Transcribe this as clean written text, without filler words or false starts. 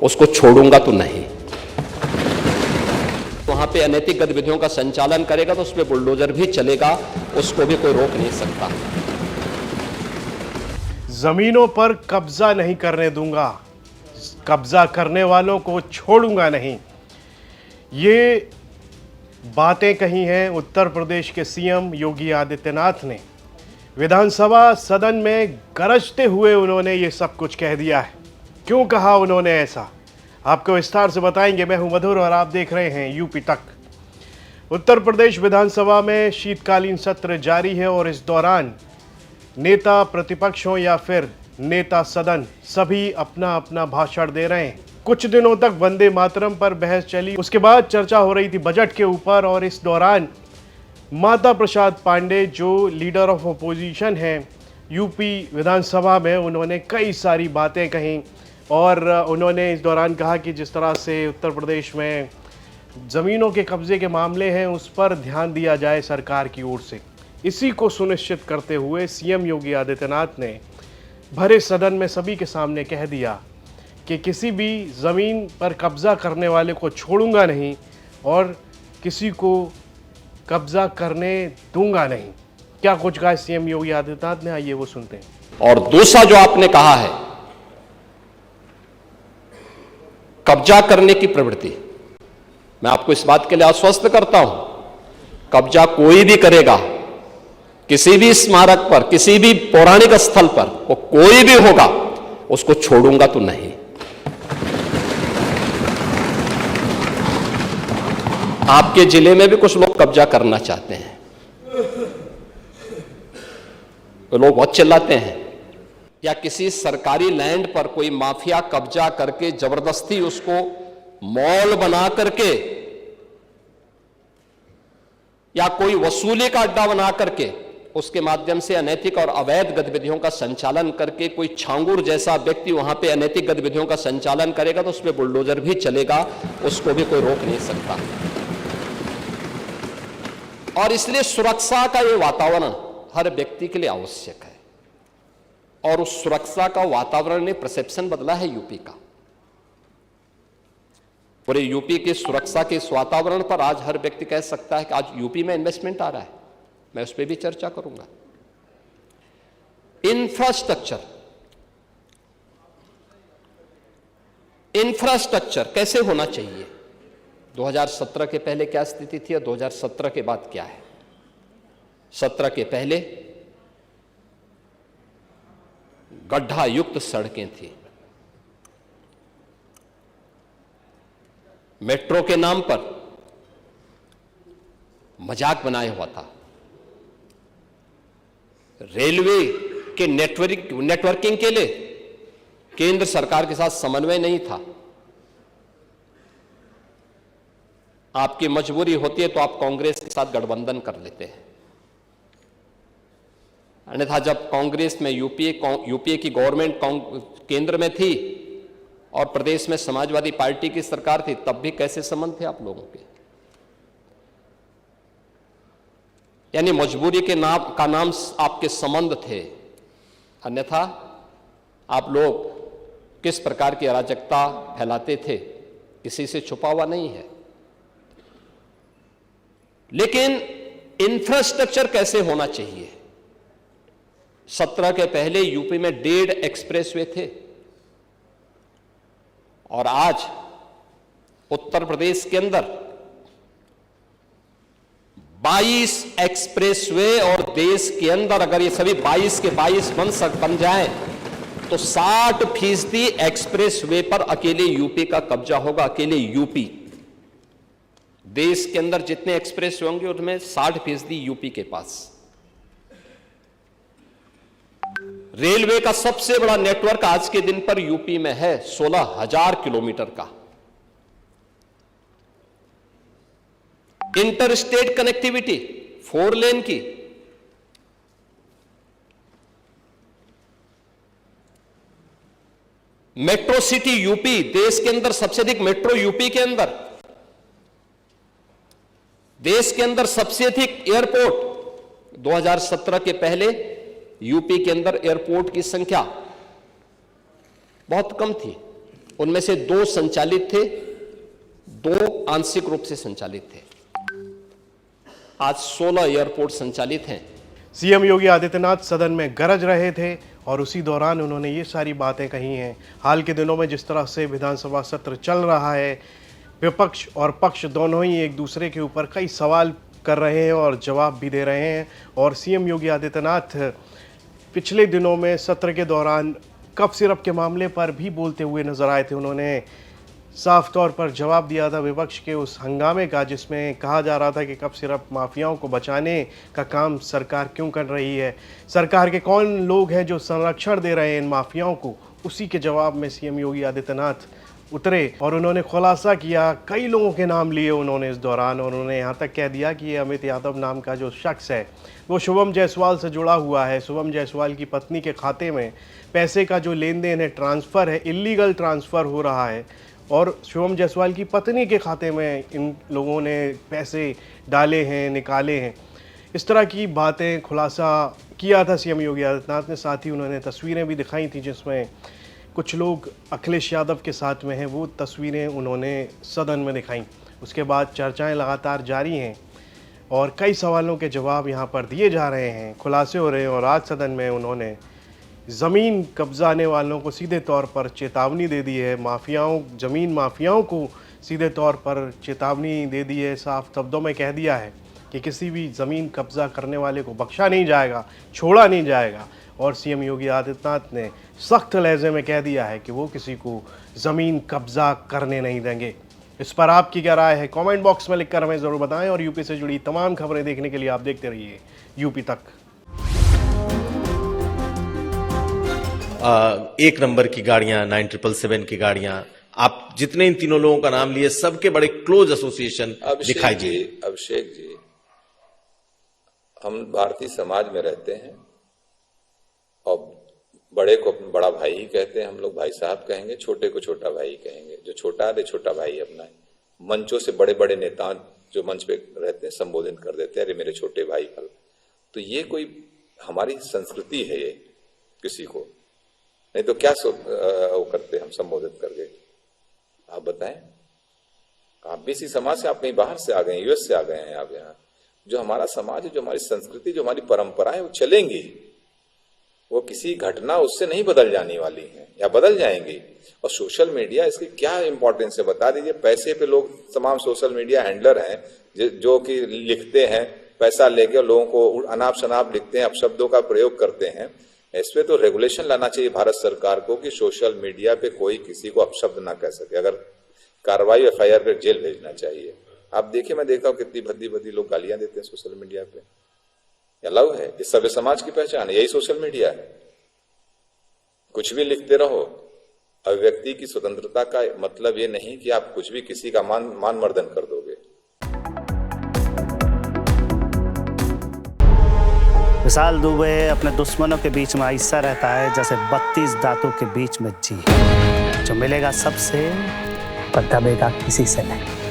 उसको छोड़ूंगा तो नहीं। वहां पे अनैतिक गतिविधियों का संचालन करेगा तो उसमें बुलडोजर भी चलेगा, उसको भी कोई रोक नहीं सकता। जमीनों पर कब्जा नहीं करने दूंगा, कब्जा करने वालों को छोड़ूंगा नहीं। ये बातें कही हैं उत्तर प्रदेश के सीएम योगी आदित्यनाथ ने। विधानसभा सदन में गरजते हुए उन्होंने ये सब कुछ कह दिया है। क्यों कहा उन्होंने ऐसा, आपको विस्तार से बताएंगे। मैं हूं मधुर और आप देख रहे हैं यूपी तक। उत्तर प्रदेश विधानसभा में शीतकालीन सत्र जारी है और इस दौरान नेता प्रतिपक्ष हो या फिर नेता सदन, सभी अपना अपना भाषण दे रहे हैं। कुछ दिनों तक वंदे मातरम पर बहस चली, उसके बाद चर्चा हो रही थी बजट के ऊपर, और इस दौरान माता प्रसाद पांडे जो लीडर ऑफ अपोजिशन हैं यूपी विधानसभा में, उन्होंने कई सारी बातें कहीं और उन्होंने इस दौरान कहा कि जिस तरह से उत्तर प्रदेश में ज़मीनों के कब्जे के मामले हैं उस पर ध्यान दिया जाए सरकार की ओर से। इसी को सुनिश्चित करते हुए सीएम योगी आदित्यनाथ ने भरे सदन में सभी के सामने कह दिया कि किसी भी ज़मीन पर कब्जा करने वाले को छोड़ूंगा नहीं और किसी को कब्जा करने दूंगा नहीं। क्या कुछ कहा सीएम योगी आदित्यनाथ ने, आइए वो सुनते हैं। और दूसरा जो आपने कहा है कब्जा करने की प्रवृत्ति, मैं आपको इस बात के लिए आश्वस्त करता हूं, कब्जा कोई भी करेगा किसी भी स्मारक पर, किसी भी पौराणिक स्थल पर, वो कोई भी होगा, उसको छोड़ूंगा तो नहीं। आपके जिले में भी कुछ लोग कब्जा करना चाहते हैं, तो लोग बहुत चिल्लाते हैं, या किसी सरकारी लैंड पर कोई माफिया कब्जा करके जबरदस्ती उसको मॉल बना करके या कोई वसूली का अड्डा बना करके उसके माध्यम से अनैतिक और अवैध गतिविधियों का संचालन करके कोई छांगुर जैसा व्यक्ति वहां पे अनैतिक गतिविधियों का संचालन करेगा तो उसमें बुलडोजर भी चलेगा, उसको भी कोई रोक नहीं सकता। और इसलिए सुरक्षा का ये वातावरण हर व्यक्ति के लिए आवश्यक है, और उस सुरक्षा का वातावरण ने परसेप्शन बदला है यूपी का। पूरे यूपी की सुरक्षा के इस वातावरण पर आज हर व्यक्ति कह सकता है कि आज यूपी में इन्वेस्टमेंट आ रहा है। मैं उस पर भी चर्चा करूंगा। इंफ्रास्ट्रक्चर कैसे होना चाहिए, 2017 के पहले क्या स्थिति थी और 2017 के बाद क्या है। 17 के पहले गड्ढा युक्त सड़कें थी, मेट्रो के नाम पर मजाक बनाया हुआ था, रेलवे के नेटवर्किंग के लिए केंद्र सरकार के साथ समन्वय नहीं था। आपकी मजबूरी होती है तो आप कांग्रेस के साथ गठबंधन कर लेते हैं, अन्यथा जब कांग्रेस में यूपीए की गवर्नमेंट केंद्र में थी और प्रदेश में समाजवादी पार्टी की सरकार थी, तब भी कैसे संबंध थे आप लोगों के। यानी मजबूरी के नाम आपके संबंध थे, अन्यथा आप लोग किस प्रकार की अराजकता फैलाते थे किसी से छुपा हुआ नहीं है। लेकिन इंफ्रास्ट्रक्चर कैसे होना चाहिए, 17 के पहले यूपी में 1.5 एक्सप्रेसवे थे और आज उत्तर प्रदेश के अंदर 22 एक्सप्रेसवे, और देश के अंदर अगर ये सभी 22 के 22 बन जाएं तो 60% एक्सप्रेसवे पर अकेले यूपी का कब्जा होगा। अकेले यूपी, देश के अंदर जितने एक्सप्रेसवे होंगे उनमें 60% यूपी के पास। रेलवे का सबसे बड़ा नेटवर्क आज के दिन पर यूपी में है, 16,000 किलोमीटर का। इंटर स्टेट कनेक्टिविटी 4 लेन की, मेट्रो सिटी यूपी, देश के अंदर सबसे अधिक मेट्रो यूपी के अंदर, देश के अंदर सबसे अधिक एयरपोर्ट। 2017 के पहले यूपी के अंदर एयरपोर्ट की संख्या बहुत कम थी, उनमें से 2 संचालित थे, 2 आंशिक रूप से संचालित थे। आज 16 एयरपोर्ट संचालित हैं। सीएम योगी आदित्यनाथ सदन में गरज रहे थे और उसी दौरान उन्होंने ये सारी बातें कही हैं। हाल के दिनों में जिस तरह से विधानसभा सत्र चल रहा है, विपक्ष और पक्ष दोनों ही एक दूसरे के ऊपर कई सवाल कर रहे हैं और जवाब भी दे रहे हैं। और सीएम योगी आदित्यनाथ पिछले दिनों में सत्र के दौरान कफ सिरप के मामले पर भी बोलते हुए नजर आए थे। उन्होंने साफ तौर पर जवाब दिया था विपक्ष के उस हंगामे का, जिसमें कहा जा रहा था कि कफ सिरप माफियाओं को बचाने का काम सरकार क्यों कर रही है, सरकार के कौन लोग हैं जो संरक्षण दे रहे हैं इन माफियाओं को। उसी के जवाब में सीएम योगी आदित्यनाथ उतरे और उन्होंने खुलासा किया। कई लोगों के नाम लिए उन्होंने इस दौरान, और उन्होंने यहाँ तक कह दिया कि ये अमित यादव नाम का जो शख्स है वो शुभम जायसवाल से जुड़ा हुआ है। शुभम जायसवाल की पत्नी के खाते में पैसे का जो लेन देन है, ट्रांसफ़र है, इलीगल ट्रांसफ़र हो रहा है और शुभम जायसवाल की पत्नी के खाते में इन लोगों ने पैसे डाले हैं, निकाले हैं। इस तरह की बातें खुलासा किया था सीएम योगी आदित्यनाथ ने। साथ ही उन्होंने तस्वीरें भी दिखाई थी जिसमें कुछ लोग अखिलेश यादव के साथ में हैं, वो तस्वीरें उन्होंने सदन में दिखाई। उसके बाद चर्चाएं लगातार जारी हैं और कई सवालों के जवाब यहाँ पर दिए जा रहे हैं, खुलासे हो रहे हैं। और आज सदन में उन्होंने ज़मीन कब्जाने वालों को सीधे तौर पर चेतावनी दे दी है, माफियाओं, ज़मीन माफियाओं को सीधे तौर पर चेतावनी दे दी है। साफ शब्दों में कह दिया है कि किसी भी ज़मीन कब्जा करने वाले को बख्शा नहीं जाएगा, छोड़ा नहीं जाएगा। और सीएम योगी आदित्यनाथ ने सख्त लहजे में कह दिया है कि वो किसी को ज़मीन कब्जा करने नहीं देंगे। इस पर आपकी क्या राय है, कमेंट बॉक्स में लिखकर हमें ज़रूर बताएं। और यूपी से जुड़ी तमाम खबरें देखने के लिए आप देखते रहिए यूपी तक। 1 नंबर की गाड़ियां, 9777 की गाड़ियां, आप जितने इन तीनों लोगों का नाम लिए, सबके बड़े क्लोज एसोसिएशन दिखाई दिए। अभिषेक जी, हम भारतीय समाज में रहते हैं और बड़े को अपना बड़ा भाई ही कहते हैं, हम लोग भाई साहब कहेंगे, छोटे को छोटा भाई कहेंगे। जो छोटा है छोटा भाई अपना है। मंचों से बड़े बड़े नेता जो मंच पे रहते हैं संबोधित कर देते हैं, अरे मेरे छोटे भाई कल। तो ये कोई हमारी संस्कृति है ये, किसी को नहीं तो क्या वो करते हम संबोधित करके। आप बताएं, आप भी इसी समाज से, आप कहीं बाहर से आ गए, यूएस से आ गए हैं आप यहाँ। जो हमारा समाज है, जो हमारी संस्कृति, जो हमारी परंपरा है, वो चलेंगी। वो किसी घटना उससे नहीं बदल जाने वाली है या बदल जाएंगी। और सोशल मीडिया, इसकी क्या इंपॉर्टेंस है बता दीजिए। पैसे पे लोग तमाम सोशल मीडिया हैंडलर हैं जो कि लिखते हैं, पैसा लेके लोगों को अनाप शनाप लिखते हैं, अपशब्दों का प्रयोग करते हैं। इस पे तो रेगुलेशन लाना चाहिए भारत सरकार को कि सोशल मीडिया पे कोई किसी को अपशब्द ना कह सके। अगर कार्रवाई एफआईआर पे जेल भेजना चाहिए। आप देखिए, मैं देखता हूँ कितनी भद्दी भद्दी लोग गालियां देते हैं सोशल मीडिया पे। अलाउ है, ये सभ्य समाज की पहचान है, यही सोशल मीडिया है। कुछ भी लिखते रहो। अभिव्यक्ति की स्वतंत्रता का मतलब ये नहीं कि आप कुछ भी किसी का मान मर्दन कर दोगे। विशाल दुबे अपने दुश्मनों के बीच में ऐसा रहता है जैसे 32 दांतों के बीच में जी। जो मिलेगा सबसे पर दबेगा किसी से नहीं।